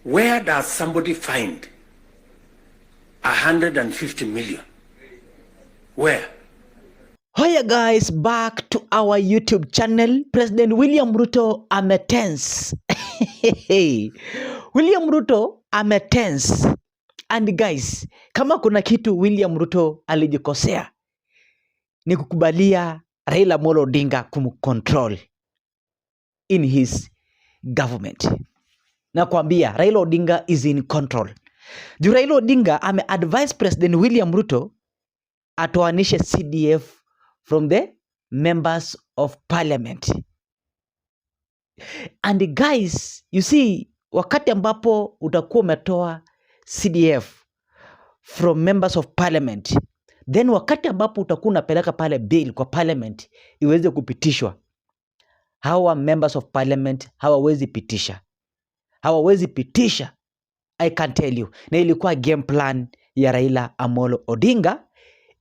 Where does somebody find 150 million? Where? Hiya guys, back to our YouTube channel. President William Ruto ametense. William Ruto ametense. And guys, kama kuna kitu William Ruto alijikosea ni kukubalia Raila Amolo Odinga kumcontrol in his government. Na kuambia Raila Odinga is in control. Juu Raila Odinga ame-advise President William Ruto atoanishe CDF from the members of parliament. And guys, you see, wakati ambapo utakuwa umetoa CDF from members of parliament, then wakati ambapo utakuwa unapeleka pale bill kwa parliament iweze kupitishwa, hawa members of parliament hawawezi pitisha. I can tell you. Na ilikuwa game plan ya Raila Amolo Odinga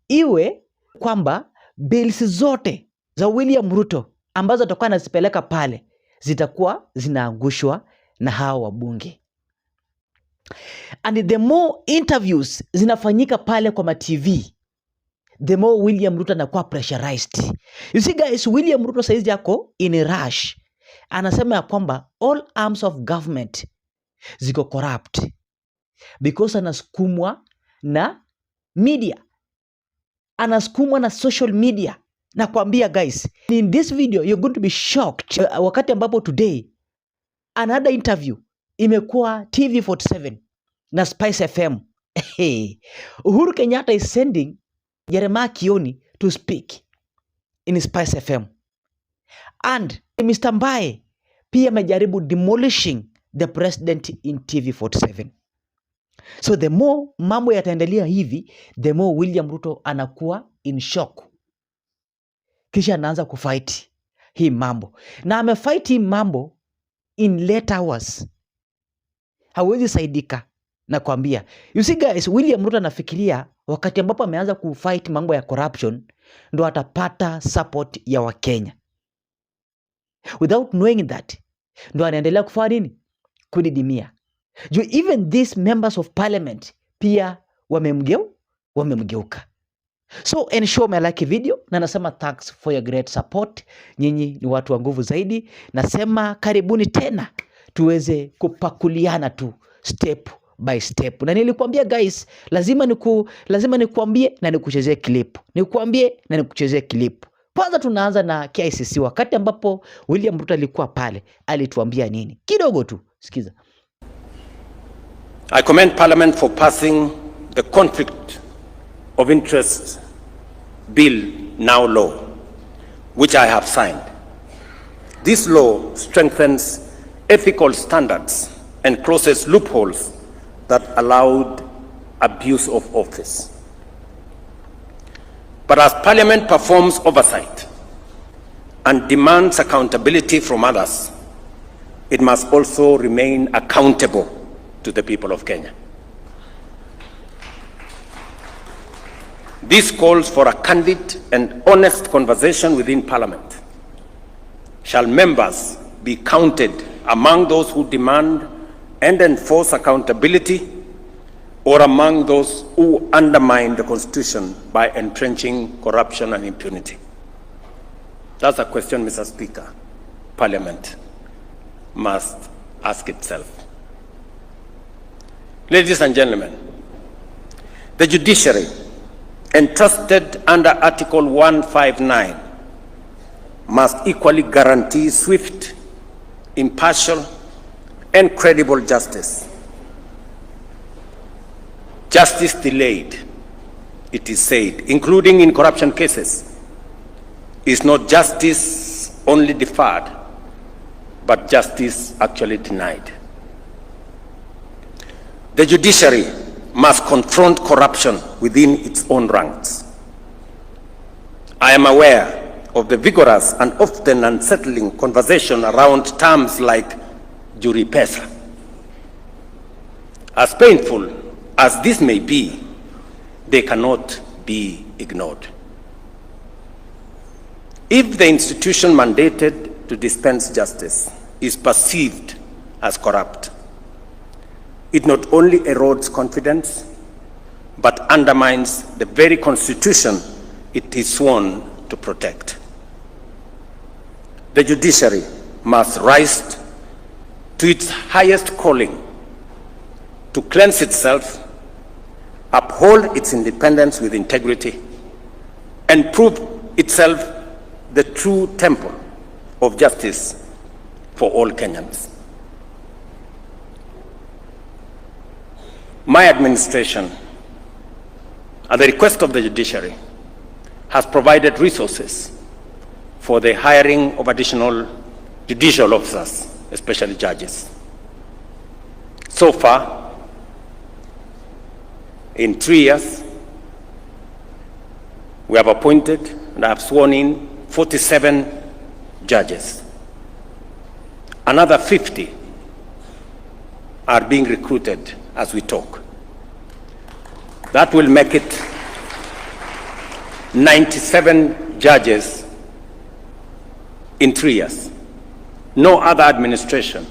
iwe kwamba bills zote za William Ruto ambazo atakuwa anazipeleka pale zitakuwa zinaangushwa na hawa wabunge. And the more interviews zinafanyika pale kwa ma-TV, the more William Ruto anakuwa pressurized. You see guys, William Ruto saizi yako in rush. Anasema ya kwamba all arms of government ziko corrupt because anasukumwa na media. Anasukumwa na social media. Na kuambia guys, in this video you're going to be shocked. Wakati ambapo today another interview imekuwa TV47 na Spice FM. Uhuru Kenyatta is sending Jeremiah Kioni to speak in Spice FM. And Mr. Mbae pia amejaribu demolishing the president in TV47. So the more mambo yataendelea hivi, the more William Ruto anakuwa in shock. Kisha anaanza kufight hii mambo. Na amefight hii mambo in late hours. Hawezi saidika na kuambia. You see guys, William Ruto anafikiria wakati ambapo ameanza kufight mambo ya corruption ndo atapata support ya Wakenya. Without knowing that, ndo anaendelea kufanya nini? Kudidimia. You even these members of parliament pia wamemgeuka. So ensure umelike video na nasema thanks for your great support. Nyinyi ni watu wa nguvu zaidi. Nasema karibuni tena tuweze kupakuliana tu step by step. Na nilikwambia guys, lazima nikuambie na nikuchezee clip. Nikuambie na nikuchezee clip. Kwanza tunaanza na KICC. Wakati ambapo William Ruto alikuwa pale, alituambia nini? Kidogo tu, sikiza. I commend Parliament for passing the Conflict of Interest Bill, now law, which I have signed. This law strengthens ethical standards and closes loopholes that allowed abuse of office. But as Parliament performs oversight and demands accountability from others, it must also remain accountable to the people of Kenya. This calls for a candid and honest conversation within Parliament. Shall members be counted among those who demand and enforce accountability, or among those who undermine the Constitution by entrenching corruption and impunity? That's a question, Mr. Speaker, Parliament must ask itself. Ladies and gentlemen, the judiciary, entrusted under Article 159, must equally guarantee swift, impartial, and credible justice. Justice delayed, it is said, including in corruption cases, is not justice only deferred, but justice actually denied. The judiciary must confront corruption within its own ranks. I am aware of the vigorous and often unsettling conversation around terms like jury pesa. As painful as this may be, they cannot be ignored. If the institution mandated to dispense justice is perceived as corrupt, It not only erodes confidence, but undermines the very constitution it is sworn to protect. The judiciary must rise to its highest calling to cleanse itself, uphold its independence with integrity, and prove itself the true temple of justice for all Kenyans. My administration, at the request of the judiciary, has provided resources for the hiring of additional judicial officers, especially judges. So far, in 3 years, we have appointed and have sworn in 47 judges. Another 50 are being recruited as we talk. That will make it 97 judges in 3 years. No other administration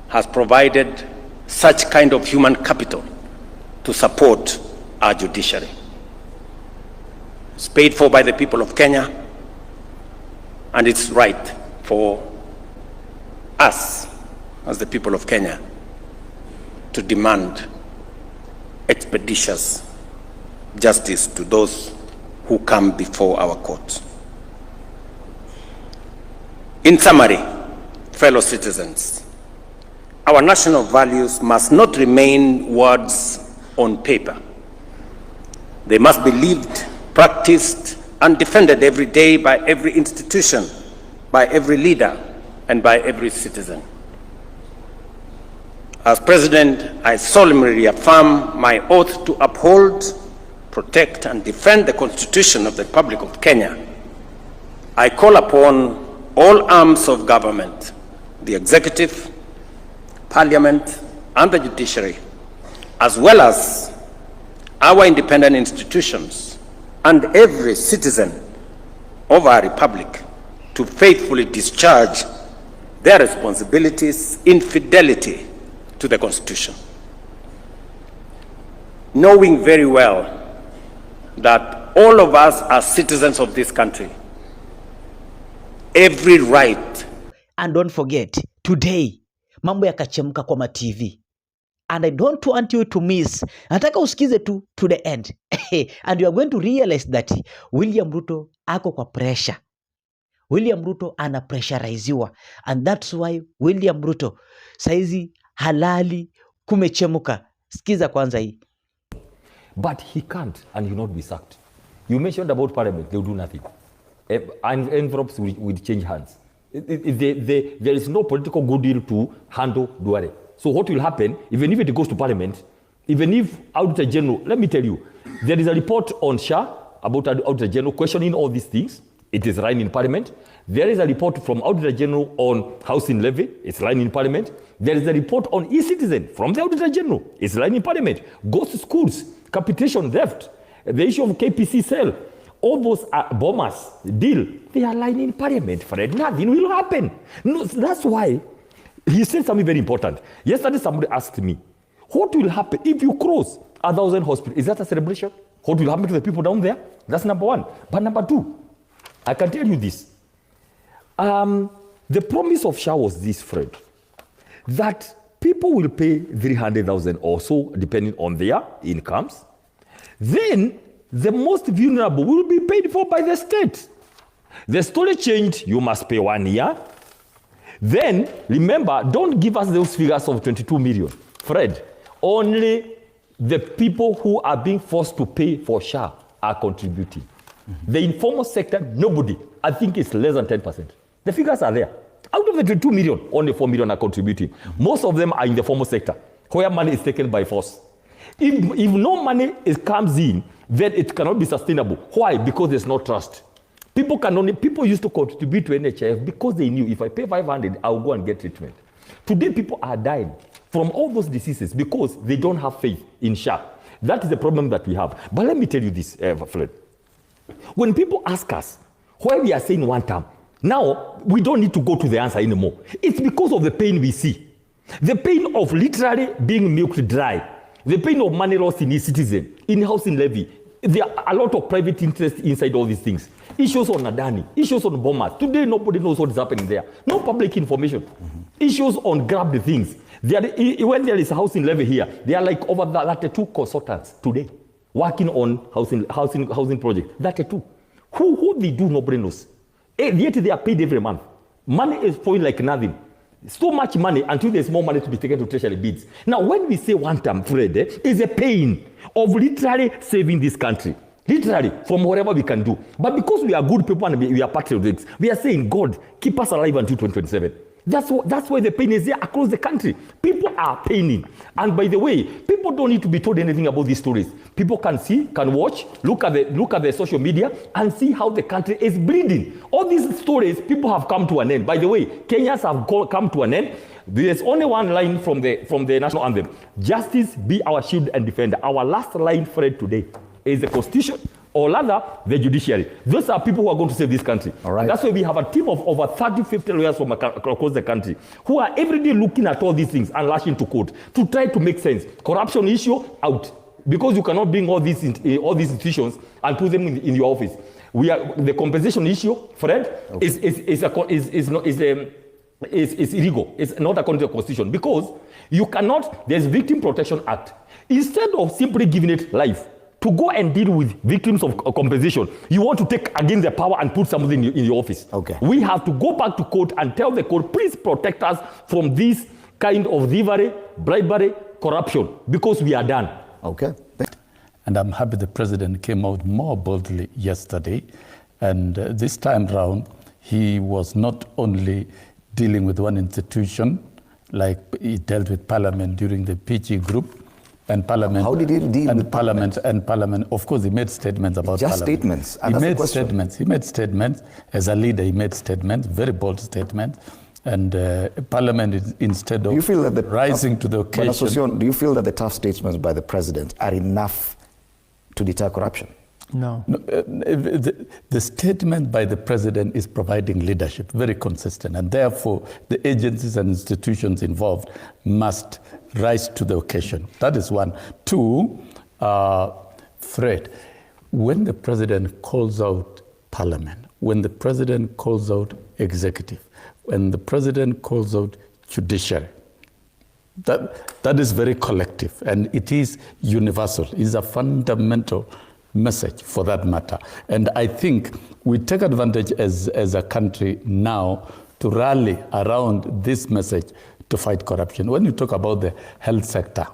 has provided such kind of human capital to support our judiciary. It's paid for by the people of Kenya, and it's right for us as the people of Kenya to demand expeditious justice to those who come before our courts. In summary, fellow citizens, our national values must not remain words on paper. They must be lived, practiced, and defended every day by every institution, by every leader, and by every citizen. As President, I solemnly reaffirm my oath to uphold, protect, and defend the Constitution of the Republic of Kenya. I call upon all arms of government, the executive, parliament, and the judiciary, as well as our independent institutions and every citizen of our republic to faithfully discharge their responsibilities in fidelity to the Constitution, knowing very well that all of us are citizens of this country, every right. And don't forget, today mambo yakachemka kwa ma-TV. And I don't want you to miss. Nataka usikize to the end. And you are going to realize that William Ruto ako kwa pressure. William Ruto ana pressureiziwa. And that's why William Ruto saizi halali kumechemuka. Sikiza kwanza hii. But he can't and he will not be sacked. You mentioned about parliament, they will do nothing. Envelopes will change hands. There is no political goodwill to handle Duale. So what will happen, even if it goes to parliament, even if Auditor General, let me tell you, there is a report on SHA about Auditor General questioning all these things. It is lying in parliament. There is a report from Auditor General on housing levy. It's lying in parliament. There is a report on e-citizen from the Auditor General. It's lying in parliament. Ghost schools, capitation theft, the issue of KPC sale, all those bombers deal, they are lying in parliament. Fred, nothing will happen. No, that's why he said something very important. Yesterday somebody asked me, what will happen if you close 1,000 hospitals? Is that a celebration? What will happen to the people down there? That's number one. But number two, I can tell you this. The promise of SHA was this, Fred, that people will pay 300,000 or so, depending on their incomes. Then the most vulnerable will be paid for by the state. The story changed, you must pay 1 year. Then, remember, don't give us those figures of 22 million. Fred, only the people who are being forced to pay for SHA are contributing. Mm-hmm. The informal sector, nobody. I think it's less than 10%. The figures are there. Out of the 22 million, only 4 million are contributing. Mm-hmm. Most of them are in the formal sector, where money is taken by force. If no money comes in, then it cannot be sustainable. Why? Because there's no trust. People used to contribute to NHIF because they knew if I pay 500, I'll go and get treatment. Today, people are dying from all those diseases because they don't have faith in SHA. That is the problem that we have. But let me tell you this, Fred. When people ask us why we are saying one term, now we don't need to go to the answer anymore. It's because of the pain we see. The pain of literally being milked dry. The pain of money lost in e-citizen, in housing levy. There are a lot of private interest inside all these things. Issues on Adani, issues on Bomas. Today, nobody knows what is happening there. No public information. Issues on grabbed things. When there is a housing levy here, there are like over 32 consultants today working on housing projects. 32. Who they do, nobody knows. Yet they are paid every month. Money is flowing like nothing. So much money until there's more money to be taken to treasury bids. Now, when we say one term, Fred, is a pain of literally saving this country. Literally, from whatever we can do. But because we are good people and we are patriots, we are saying, God, keep us alive until 2027. That's why the pain is there across the country. People are paining. And by the way, people don't need to be told anything about these stories. People can see, can watch, look at the social media and see how the country is bleeding. All these stories, people have come to an end. By the way, Kenyans have come to an end. There's only one line from the national anthem. Justice be our shield and defender. Our last line, Fred, today is the Constitution, or rather, the judiciary. Those are people who are going to save this country. All right. That's why we have a team of over 30, 50 lawyers from across the country who are every day looking at all these things and lashing to court to try to make sense. Corruption issue, out. Because you cannot bring all these institutions and put them in your office. The compensation issue, Fred, okay, is illegal. It's not according to the Constitution. Because you cannot, there's Victim Protection Act. Instead of simply giving it life, to go and deal with victims of compensation, you want to take again the power and put something in your office. Okay. We have to go back to court and tell the court, please protect us from this kind of thievery, bribery, corruption, because we are done. Okay. And I'm happy the president came out more boldly yesterday. And this time round, he was not only dealing with one institution, like he dealt with Parliament during the PG group, and Parliament. How did he deal with Parliament? And Parliament, of course, he made statements about just Parliament. Statements. He made statements. As a leader, he made statements, very bold statements. And Parliament, instead of rising to the occasion. Do you feel that the tough statements by the president are enough to deter corruption? No. The statement by the president is providing leadership, very consistent, and therefore the agencies and institutions involved must rise to the occasion. That is one. Two, Fred, when the president calls out Parliament, when the president calls out executive, when the president calls out judiciary, that is very collective, and it is universal. It is a fundamental message for that matter. And I think we take advantage as a country now to rally around this message to fight corruption. When you talk about the health sector,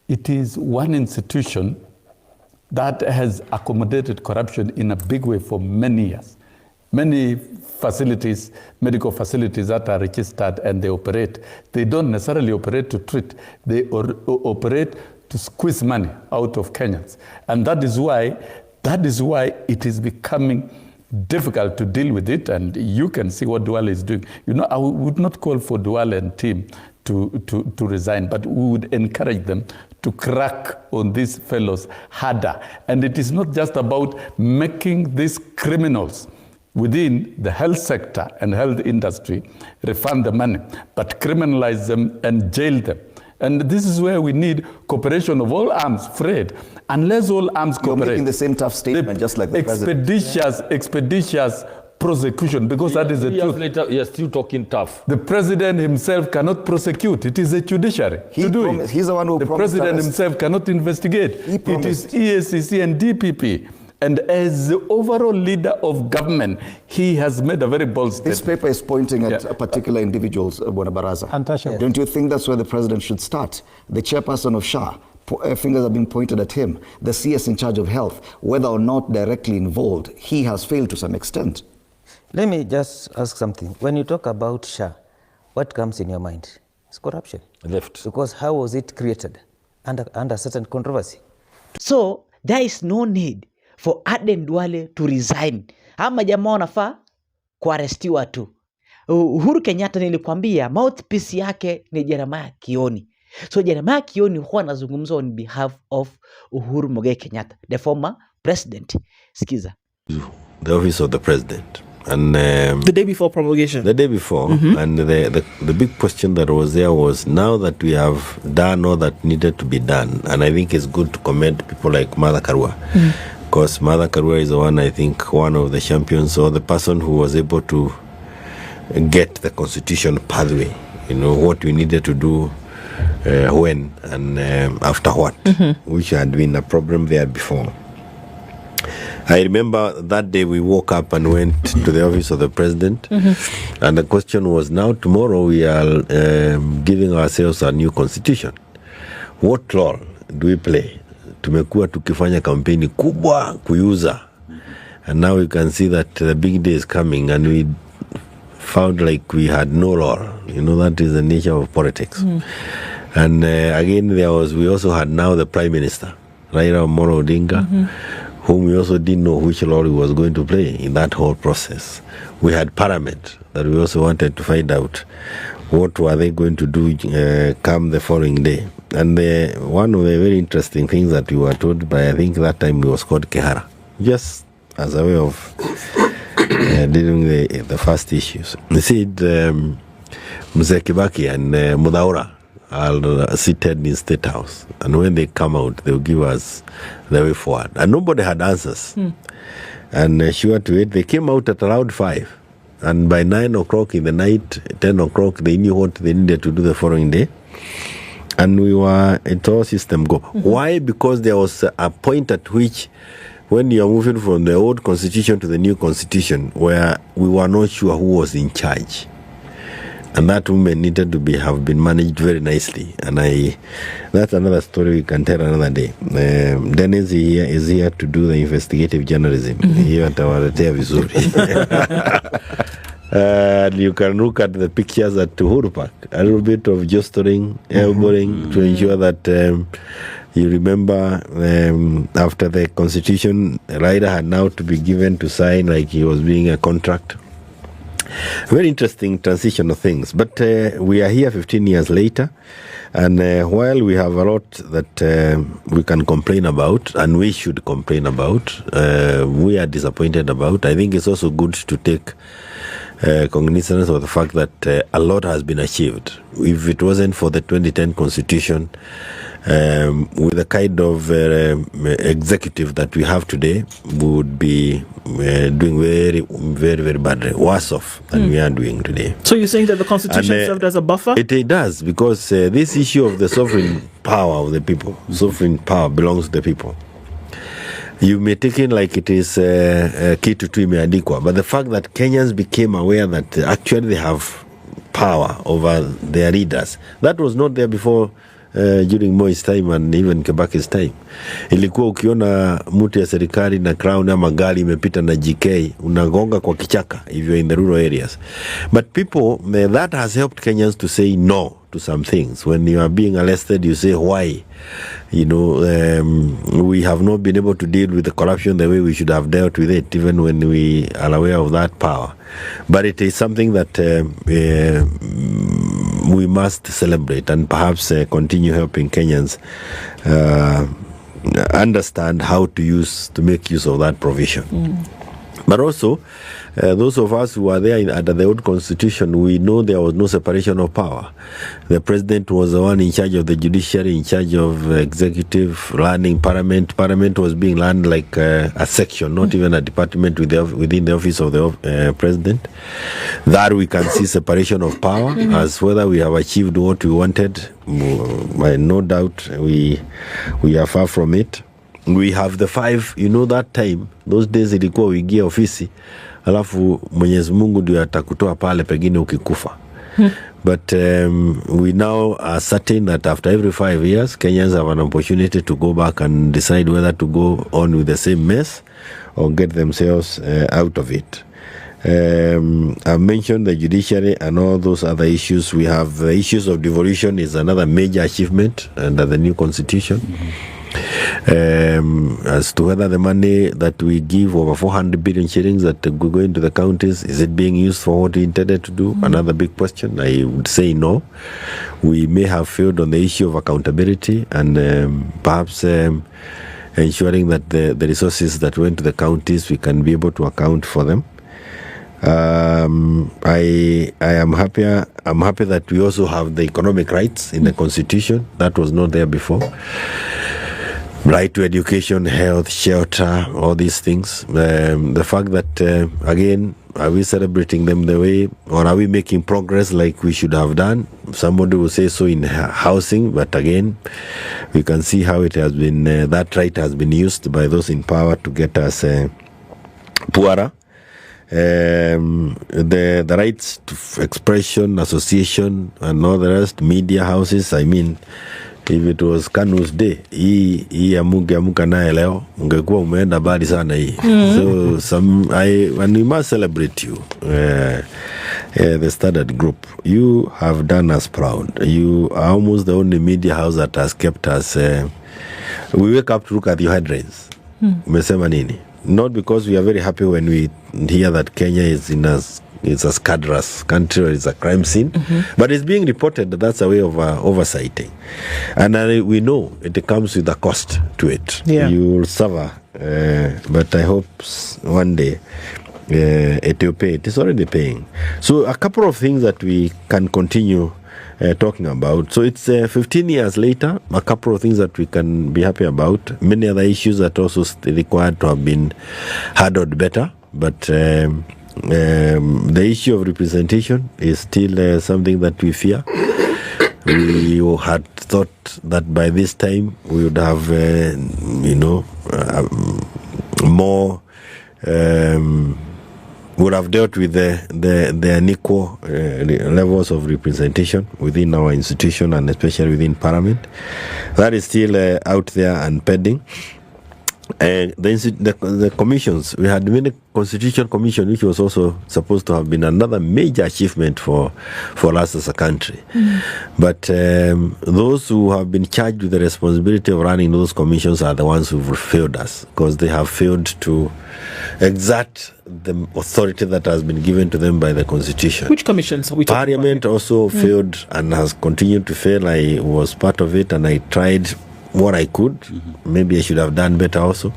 it is one institution that has accommodated corruption in a big way for many years. Many facilities, medical facilities that are registered and they operate, they don't necessarily operate to treat, they operate to squeeze money out of Kenyans. And that is why it is becoming difficult to deal with it. And you can see what Duale is doing. You know, I would not call for Duale and team to resign, but we would encourage them to crack on these fellows harder. And it is not just about making these criminals within the health sector and health industry refund the money, but criminalize them and jail them. And this is where we need cooperation of all arms, Fred. Unless all arms cooperate. You're making the same tough statement, just like the president. Expeditious prosecution, because that is the truth. Later, you're still talking tough. The president himself cannot prosecute. It is the judiciary to do it. He's the one who The president himself cannot investigate. It is EACC and DPP. And as the overall leader of government, he has made a very bold statement. This paper is pointing at particular individuals, Baraza. Untouchable. Don't you think that's where the president should start? The chairperson of SHA, fingers have been pointed at him. The CS in charge of health, whether or not directly involved, he has failed to some extent. Let me just ask something. When you talk about SHA, what comes in your mind? It's corruption. Left. Because how was it created? Under certain controversy. So there is no need for Aden Duale to resign. Ama jamaa wanafaa kuarestiwa tu. Uhuru Kenyatta nilikwambia mouthpiece yake ni Jeremiah Kioni. So Jeremiah Kioni huwa anazungumza on behalf of Uhuru Kenyatta, the former president. Sikiza. The office of the president And the day before promulgation. the day before, and the big question that was there was, now that we have done all that needed to be done, and I think it's good to commend people like Martha Karua, because Martha Karua is one of the champions, or the person who was able to get the constitution pathway, what we needed to do, when and after what, which had been a problem there before. I remember that day we woke up and went to the office of the president, and the question was, now tomorrow we are giving ourselves a new constitution. What role do we play? Tumekuwa tukifanya kampeni kubwa kuyuza, and now we can see that the big day is coming, and we found like we had no role. That is the nature of politics. And again, we also had now the Prime Minister, Raila Amolo Odinga, whom we also didn't know which role he was going to play in that whole process. We had Parliament that we also wanted to find out what were they going to do come the following day. And one of the very interesting things that we were told by, I think that time it was called Kehara, just as a way of dealing with the first issues. They said Mzee Kibaki and Mudaura are seated in State House, and when they come out, they will give us the way forward. And nobody had answers. And sure to it, they came out at around 5. And by 9 o'clock in the night, 10 o'clock, they knew what they needed to do the following day. And we were at all system go. Why? Because there was a point at which, when you are moving from the old constitution to the new constitution, where we were not sure who was in charge. And that woman needed to have been managed very nicely. And that's another story we can tell another day. Dennis is here to do the investigative journalism. Here at our vizuri. And you can look at the pictures at Uhuru Park. A little bit of jostling, elbowing to ensure that you remember after the constitution, Raila had now to be given to sign like he was being a contract. Very interesting transition of things. But we are here 15 years later, and while we have a lot that we can complain about, and we should complain about, we are disappointed about, I think it's also good to take cognizance of the fact that a lot has been achieved. If it wasn't for the 2010 constitution, with the kind of executive that we have today, we would be doing very, very, very badly, worse off than we are doing today. So you're saying that the constitution served as a buffer? It does, because this issue of the sovereign power of the people, sovereign power belongs to the people. You may take it like it is kitu tu imeandikwa, but the fact that Kenyans became aware that actually they have power over their leaders, that was not there before. During Moi's time and even Kibaki's time, ilikuwa ukiona mtu ya serikali na crown ama gari imepita na GK unagonga kwa kichaka if you're in the rural areas. But people, that has helped Kenyans to say no to some things. When you are being arrested, you say why. We have not been able to deal with the corruption the way we should have dealt with it, even when we are aware of that power. But it is something that we must celebrate and perhaps continue helping Kenyans understand how to make use of that provision. But also, those of us who are there under the old constitution, we know there was no separation of power. The president was the one in charge of the judiciary, in charge of executive, running parliament. Parliament was being run like a section, not even a department within the office of the president. That we can see separation of power as whether we have achieved what we wanted. No doubt we are far from it. We have the 5, that time, those days ilikuwa uingia ofisi, alafu Mwenyezi Mungu ndio atakutoa pale pengine ukikufa. But we now are certain that after every 5 years, Kenyans have an opportunity to go back and decide whether to go on with the same mess or get themselves out of it. I've mentioned the judiciary and all those other issues. We have the issues of devolution is another major achievement under the new constitution. As to whether the money that we give, over 400 billion shillings that go into the counties, is it being used for what we intended to do? Another big question. I would say no. We may have failed on the issue of accountability and perhaps ensuring that the resources that went to the counties, we can be able to account for them. I am happier. I'm happy that we also have the economic rights in the constitution that was not there before. Right to education, health, shelter, all these things. The fact that again, are we celebrating them the way, or are we making progress like we should have done? Somebody will say so in housing, but again, we can see how it has been. That right has been used by those in power to get us poorer. The rights to expression, association, and all the rest, media houses. I mean, if it was Kanu's day, hii amuka naye leo, ungekuwa umeenda bali sana hii. So and we must celebrate you, the Standard Group. You have done us proud. You are almost the only media house that has kept us. We wake up to look at your headlines. Umesema nini? Not because we are very happy when we hear that Kenya is it's a scandalous country or it's a crime scene, but it's being reported that that's a way of oversighting. And we know it comes with a cost to it. Yeah. You will suffer, but I hope one day it will pay. It is already paying. So a couple of things that we can continue talking about. So it's 15 years later, a couple of things that we can be happy about. Many other issues that also required to have been handled better, but the issue of representation is still something that we fear. We had thought that by this time we would have, more, would have dealt with the unequal levels of representation within our institution and especially within Parliament. That is still out there and pending. The commissions, we had many constitutional commission, which was also supposed to have been another major achievement for us as a country. But those who have been charged with the responsibility of running those commissions are the ones who've failed us, because they have failed to exert the authority that has been given to them by the constitution. Which commissions are we talking Parliament about? also failed and has continued to fail. I was part of it and I tried what I could. Maybe I should have done better also.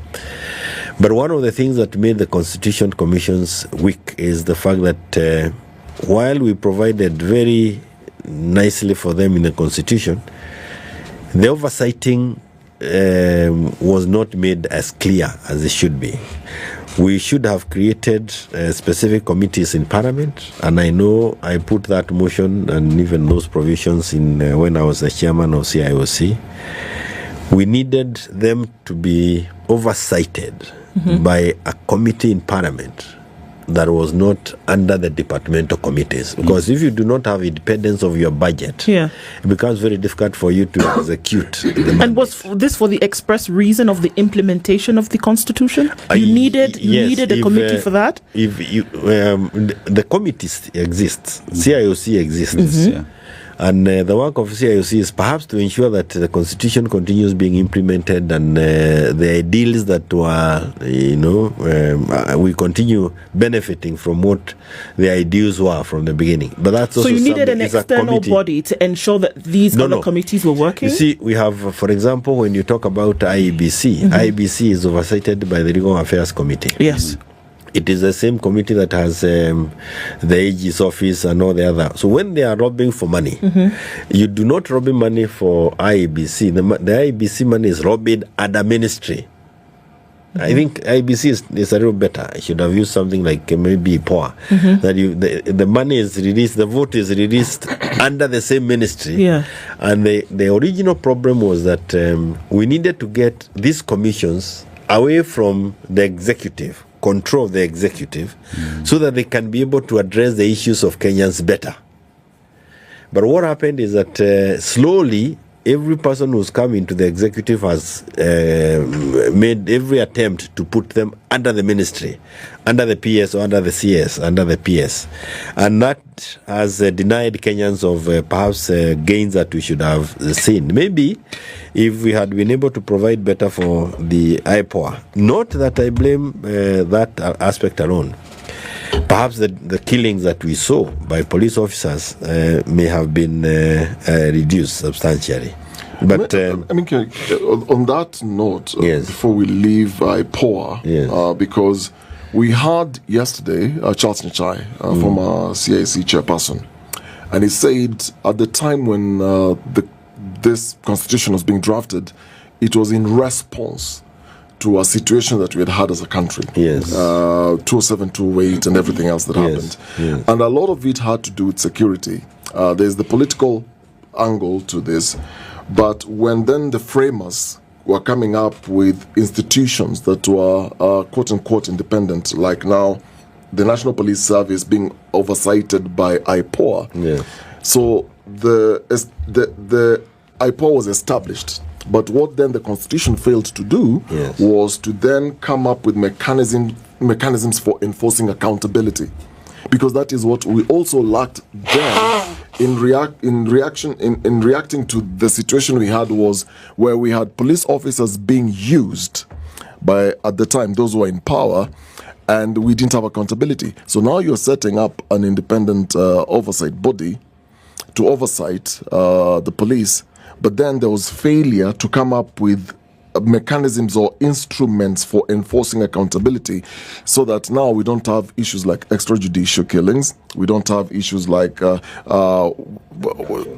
But one of the things that made the Constitution Commissions weak is the fact that while we provided very nicely for them in the Constitution, the oversighting was not made as clear as it should be. We should have created specific committees in Parliament, and I know I put that motion and even those provisions in when I was the chairman of CIOC. We needed them to be oversighted by a committee in Parliament that was not under the departmental committees. Because if you do not have independence of your budget, it becomes very difficult for you to execute the mandate. And was this for the express reason of the implementation of the Constitution? You needed a committee for that? If you, the committee exists, CIOC exists. And the work of CIOC is perhaps to ensure that the Constitution continues being implemented and the ideals that were, we continue benefiting from what the ideals were from the beginning. But that's also so you needed an external body to ensure that these other committees were working? You see, we have, for example, when you talk about IEBC, IEBC is oversighted by the Legal Affairs Committee. Yes. It is the same committee that has the AG's office and all the other. So when they are robbing for money, you do not robbing money for IEBC. The IEBC money is robbed at the ministry. I think IEBC is a little better. I should have used something like maybe POA. That the money is released, the vote is released under the same ministry. And the original problem was that we needed to get these commissions away from the executive, control of the executive, so that they can be able to address the issues of Kenyans better. But what happened is that slowly, every person who's come into the executive has made every attempt to put them under the ministry, under the PS or under the CS, under the PS. And that has denied Kenyans of perhaps gains that we should have seen. Maybe if we had been able to provide better for the IPOA, not that I blame that aspect alone. Perhaps the killings that we saw by police officers may have been reduced substantially. But on that note, before we leave IPOA, because We heard yesterday Charles Nyachai, former CIC chairperson, and he said at the time when this constitution was being drafted, it was in response to a situation that we had had as a country. Yes. 207, 208 and everything else that happened. Yes. And a lot of it had to do with security. There's the political angle to this, but when then the framers were coming up with institutions that were quote-unquote independent, like now the National Police Service being oversighted by IPOA. Yes. So the IPOA was established. But what then the Constitution failed to do was to then come up with mechanisms for enforcing accountability, because that is what we also lacked then in reacting to the situation we had, was where we had police officers being used by, at the time, those who were in power, and we didn't have accountability. So now you're setting up an independent oversight body to oversight the police. But then there was failure to come up with mechanisms or instruments for enforcing accountability, so that now we don't have issues like extrajudicial killings, we don't have issues like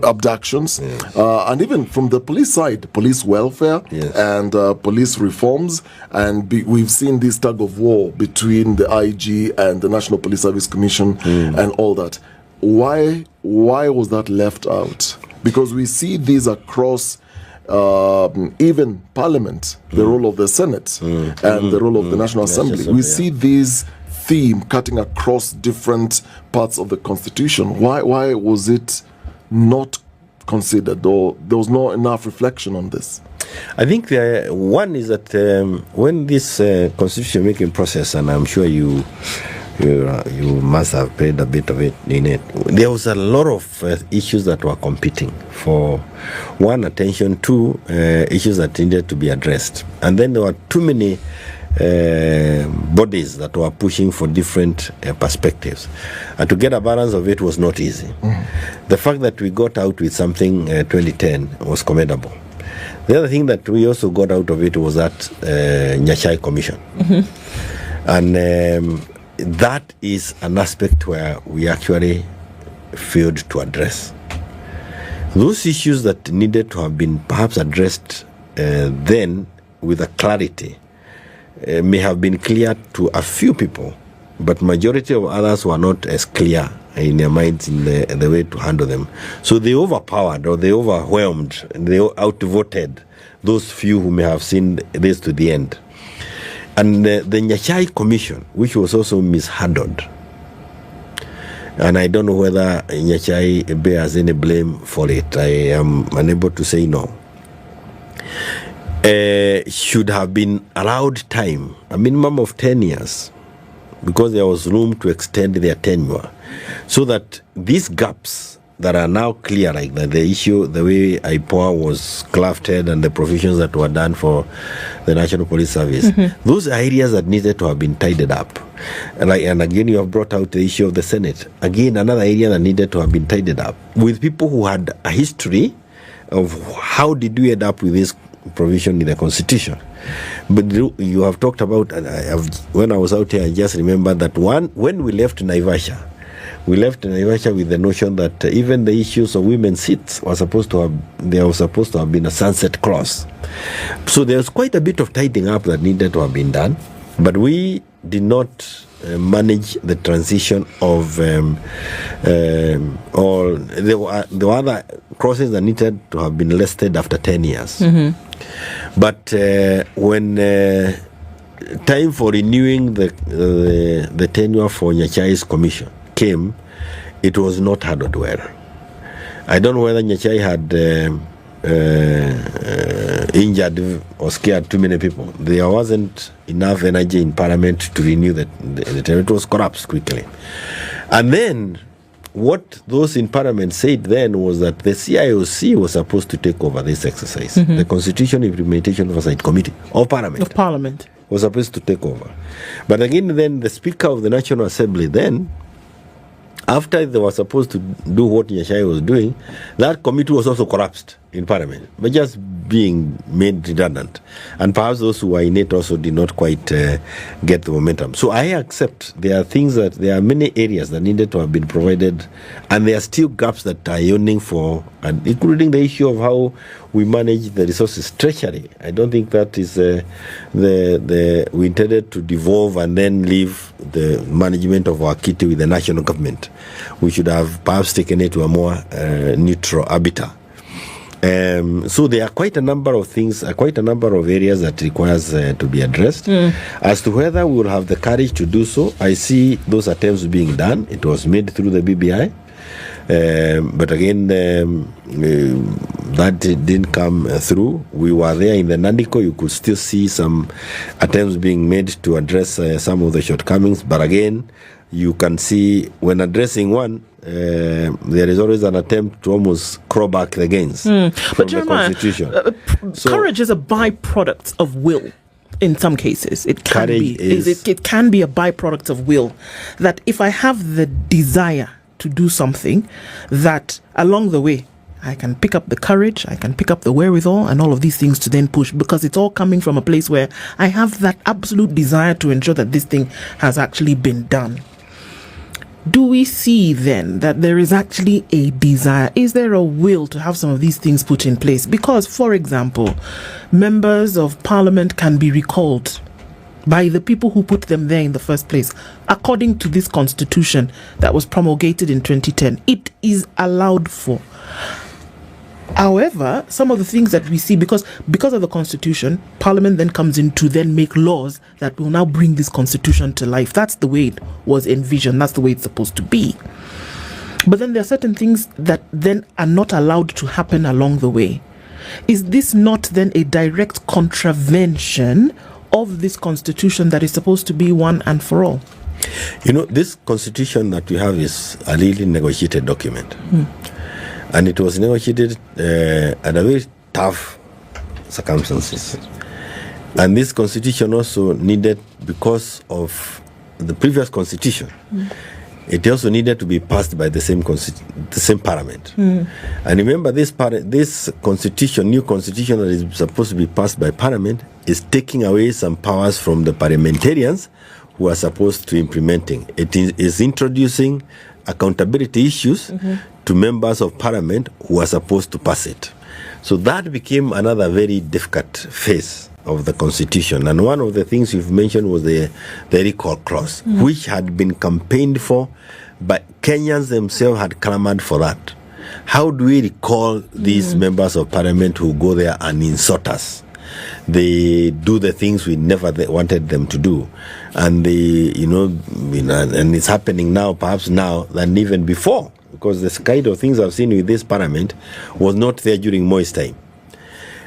abductions, and even from the police side, police welfare and police reforms. And we've seen this tug of war between the IG and the National Police Service Commission and all that. Why was that left out? Because we see these across even Parliament, the role of the Senate and the role of the National Assembly. We see this theme cutting across different parts of the Constitution. Why was it not considered, or there was not enough reflection on this? I think one is that when this constitution making process, and I'm sure you must have played a bit of it in it, there was a lot of issues that were competing for one attention, two issues that needed to be addressed, and then there were too many bodies that were pushing for different perspectives, and to get a balance of it was not easy. The fact that we got out with something 2010 was commendable. The other thing that we also got out of it was that Nyachai Commission, and that is an aspect where we actually failed to address those issues that needed to have been perhaps addressed then with a clarity. May have been clear to a few people, but majority of others were not as clear in their minds in the way to handle them. So they overpowered, or they overwhelmed, they outvoted those few who may have seen this to the end. And the Nyachai Commission, which was also mishandled, and I don't know whether Nyachai bears any blame for it, I am unable to say no, should have been allowed time, a minimum of 10 years, because there was room to extend their tenure, so that these gaps that are now clear, like the issue, the way IPOA was crafted and the provisions that were done for the National Police Service, those are areas that needed to have been tidied up. And again, you have brought out the issue of the Senate. Again, another area that needed to have been tidied up, with people who had a history of how did we end up with this provision in the Constitution. But you have talked about, when I was out here, I just remember that when we left Naivasha with the notion that even the issues of women's seats were supposed to have been a sunset clause. So there was quite a bit of tidying up that needed to have been done, but we did not manage the transition of all the other clauses that needed to have been listed after 10 years. But when time for renewing the tenure for Nyachai's commission came, it was not handled well. I don't know whether Nyachai had injured or scared too many people. There wasn't enough energy in Parliament to renew the tenure. It was collapsed quickly. And then what those in Parliament said then was that the CIOC was supposed to take over this exercise. The Constitution Implementation Oversight Committee of Parliament was supposed to take over. But again, then the Speaker of the National Assembly then, after they were supposed to do what Nyachai was doing, that committee was also collapsed in Parliament, but just being made redundant. And perhaps those who are in it also did not quite get the momentum. So I accept there are many areas that needed to have been provided, and there are still gaps that are yearning for, and including the issue of how we manage the resources. Treasury, I don't think that is we intended to devolve and then leave the management of our kitty with the national government. We should have perhaps taken it to a more neutral arbiter. So there are quite a number of things, quite a number of areas that requires to be addressed. As to whether we will have the courage to do so, I see those attempts being done. It was made through the BBI. But again, that didn't come through. We were there in the Nandiko. You could still see some attempts being made to address some of the shortcomings. But again, you can see when addressing one, there is always an attempt to almost claw back the gains from the Constitution. Courage is a byproduct of will. In some cases, it can be. It can be a byproduct of will. That if I have the desire to do something, that along the way I can pick up the courage, I can pick up the wherewithal, and all of these things to then push, because it's all coming from a place where I have that absolute desire to ensure that this thing has actually been done. Do we see then that there is actually a desire? Is there a will to have some of these things put in place? Because, for example, members of parliament can be recalled by the people who put them there in the first place. According to this constitution that was promulgated in 2010, it is allowed for. However, some of the things that we see, because of the constitution, parliament then comes in to then make laws that will now bring this constitution to life. That's the way it was envisioned. That's the way it's supposed to be. But then there are certain things that then are not allowed to happen along the way. Is this not then a direct contravention of this constitution that is supposed to be one and for all? You know, this constitution that we have is a really negotiated document. And it was negotiated at a very tough circumstances. And this constitution also needed, because of the previous constitution, it also needed to be passed by the same parliament. And remember, this constitution, new constitution that is supposed to be passed by parliament, is taking away some powers from the parliamentarians who are supposed to implementing. It is introducing accountability issues to members of parliament who are supposed to pass it. So that became another very difficult phase of the constitution. And one of the things you've mentioned was the recall clause, which had been campaigned for, but Kenyans themselves had clamored for that. How do we recall these members of parliament who go there and insult us? They do the things we never wanted them to do, and and it's happening now, perhaps now than even before, because the kind of things I've seen with this parliament was not there during Moi's time,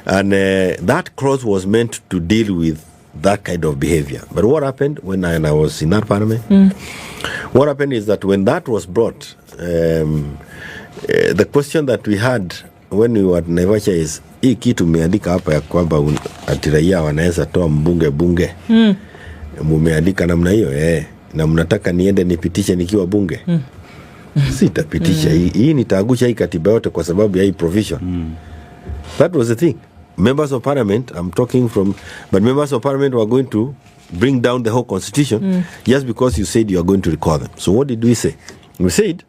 and that clause was meant to deal with that kind of behavior. But what happened when I was in that parliament? What happened is that when that was brought, the question that we had when we were at Naivasha is, hii kitu umeandika hapa ya kwamba ati raia wanaweza toa mbunge bunge. Mumeandika namna hiyo na mnataka niende nipitishe nikiwa bunge. Sitapitisha hii nitaangusha hii katiba yote kwa sababu ya hii provision. That was the thing. Members of parliament, I'm talking from, but members of parliament were going to bring down the whole constitution just because you said you are going to recall them. So what did we say? We said,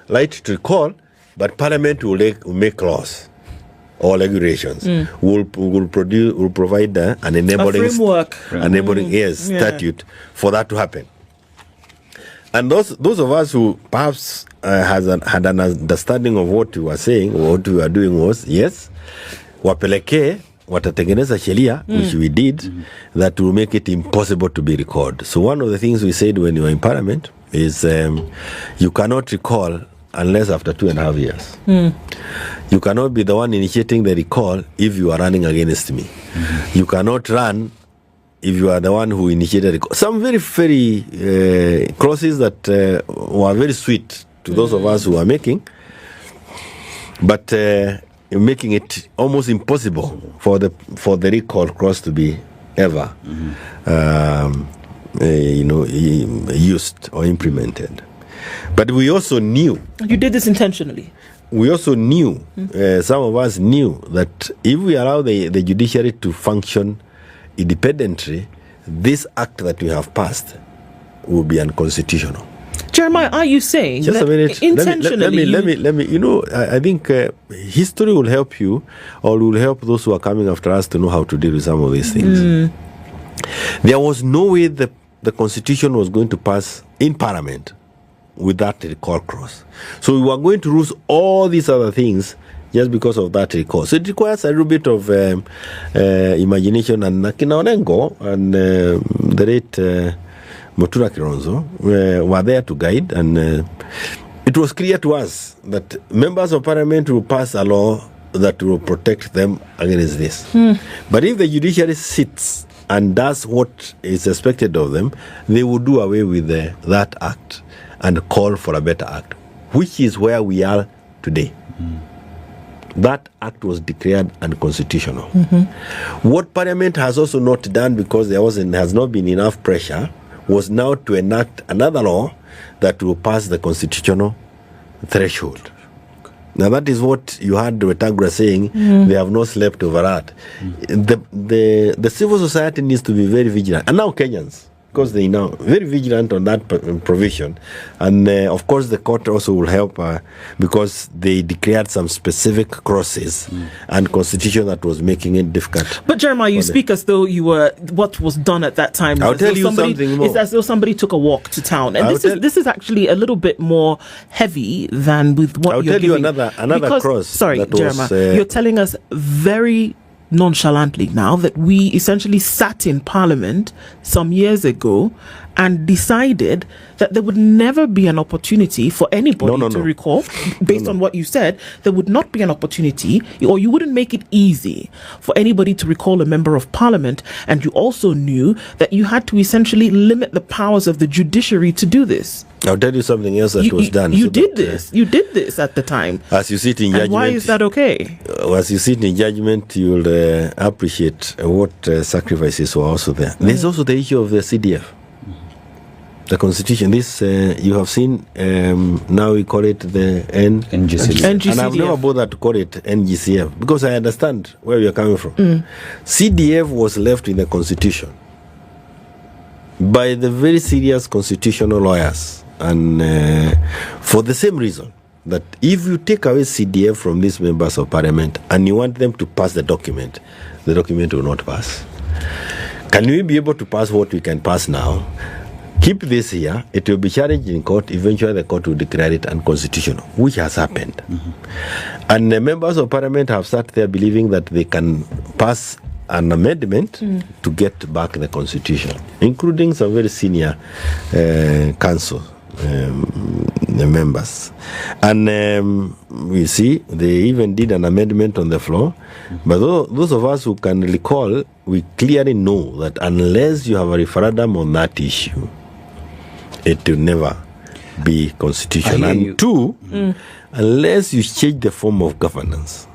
right to recall, but parliament will make laws or regulations. Will provide an enabling framework, statute for that to happen. And those of us who perhaps had an understanding of what we were saying or what we were doing was, yes, wapelekee watatengeneza sheria, which we did, that will make it impossible to be recalled. So one of the things we said when you were in parliament is you cannot recall unless after 2.5 years. You cannot be the one initiating the recall if you are running against me. You cannot run if you are the one who initiated recall. Some very, very clauses that were very sweet to those of us who are making, but making it almost impossible for the recall clause to be ever used or implemented. But we also knew. You did this intentionally. we also knew, some of us knew that if we allow the judiciary to function independently, this act that we have passed will be unconstitutional. Jeremiah, are you saying just that a minute. intentionally? Let me. You know, I think history will help you, or will help those who are coming after us to know how to deal with some of these things. There was no way the Constitution was going to pass in Parliament with that recall clause. So we were going to lose all these other things just because of that recall. So it requires a little bit of imagination, and Nakina Onengo and the late Mutura Kironzo were there to guide, and it was clear to us that members of Parliament will pass a law that will protect them against this. But if the judiciary sits and does what is expected of them, they will do away with that act and call for a better act, which is where we are today. That act was declared unconstitutional. What Parliament has also not done, because there has not been enough pressure, was now to enact another law that will pass the constitutional threshold. Now that is what you heard Wetangula saying, they have not slept over that. The civil society needs to be very vigilant. And now Kenyans, because they now very vigilant on that provision. And of course the court also will help because they declared some specific clauses and constitution that was making it difficult. But Jeremiah, you speak as though you were, what was done at that time, I'll tell you something more. It's as though somebody took a walk to town. And this is actually a little bit more heavy than with what you're giving. I'll tell you another clause. Sorry, Jeremiah, you're telling us very nonchalantly now that we essentially sat in Parliament some years ago and decided that there would never be an opportunity for anybody to recall. Based on what you said, there would not be an opportunity, or you wouldn't make it easy for anybody to recall a member of Parliament, and you also knew that you had to essentially limit the powers of the judiciary to do this. I'll tell you something else that was done. You did this at the time. As you sit in judgment. And why is that okay? As you sit in judgment, you'll appreciate what sacrifices were also there. There's also the issue of the CDF. The Constitution, this you have seen, now we call it the NGCF. And I've never bothered to call it NGCF because I understand where you're coming from. CDF was left in the Constitution by the very serious constitutional lawyers, and for the same reason that if you take away CDF from these members of Parliament and you want them to pass the document will not pass. Can we be able to pass what we can pass now? Keep this here, it will be challenged in court. Eventually the court will declare it unconstitutional, which has happened. And the members of Parliament have sat there believing that they can pass an amendment to get back the constitution, including some very senior council members. And we see they even did an amendment on the floor. But those of us who can recall, we clearly know that unless you have a referendum on that issue, it will never be constitutional. And two, unless you change the form of governance,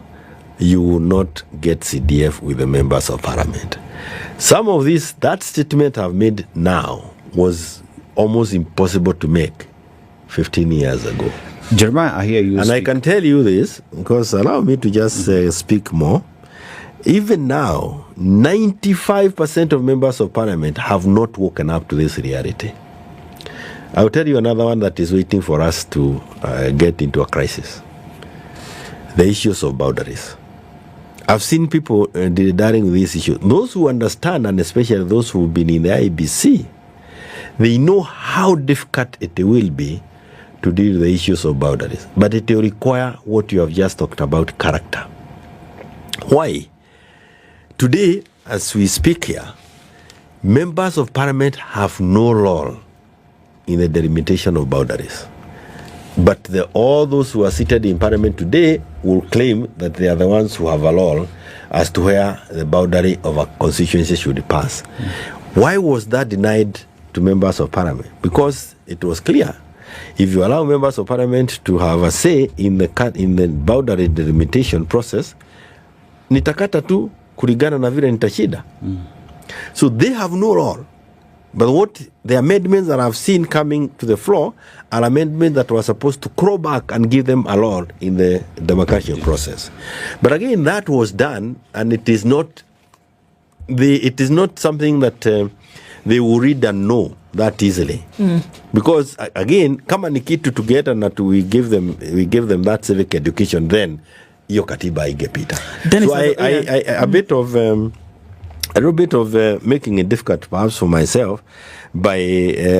you will not get CDF with the members of Parliament. Some of that statement I've made now was almost impossible to make 15 years ago. Jeremiah, I hear you and speak. I can tell you this, because allow me to just speak more. Even now, 95% of members of Parliament have not woken up to this reality. I'll tell you another one that is waiting for us to get into a crisis. The issues of boundaries. I've seen people dealing with these issues. Those who understand, and especially those who've been in the IBC, they know how difficult it will be to deal with the issues of boundaries. But it will require what you have just talked about, character. Why? Today, as we speak here, members of Parliament have no role in the delimitation of boundaries. But all those who are seated in Parliament today will claim that they are the ones who have a role as to where the boundary of a constituency should pass. Why was that denied to members of Parliament? Because it was clear. If you allow members of Parliament to have a say in the boundary delimitation process, nitakata tu kulingana na vile nitashida. So they have no role But what the amendments that I've seen coming to the floor are amendments that were supposed to claw back and give them a lot in the democratic process. But again, that was done, and it is not something that they will read and know that easily. Because again, kama ni kitu together na we give them that civic education, then hiyo katiba ingepita. So a little bit of making it difficult perhaps for myself by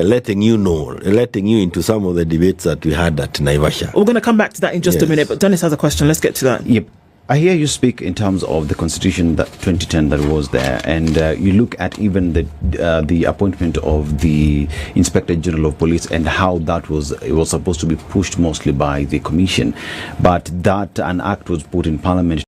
letting you into some of the debates that we had at Naivasha. We're going to come back to that in just a minute, but Dennis has a question. Let's get to that. Yep. I hear you speak in terms of the constitution that 2010 that was there, and you look at even the appointment of the Inspector General of Police and how that was supposed to be pushed mostly by the commission, but that an act was put in Parliament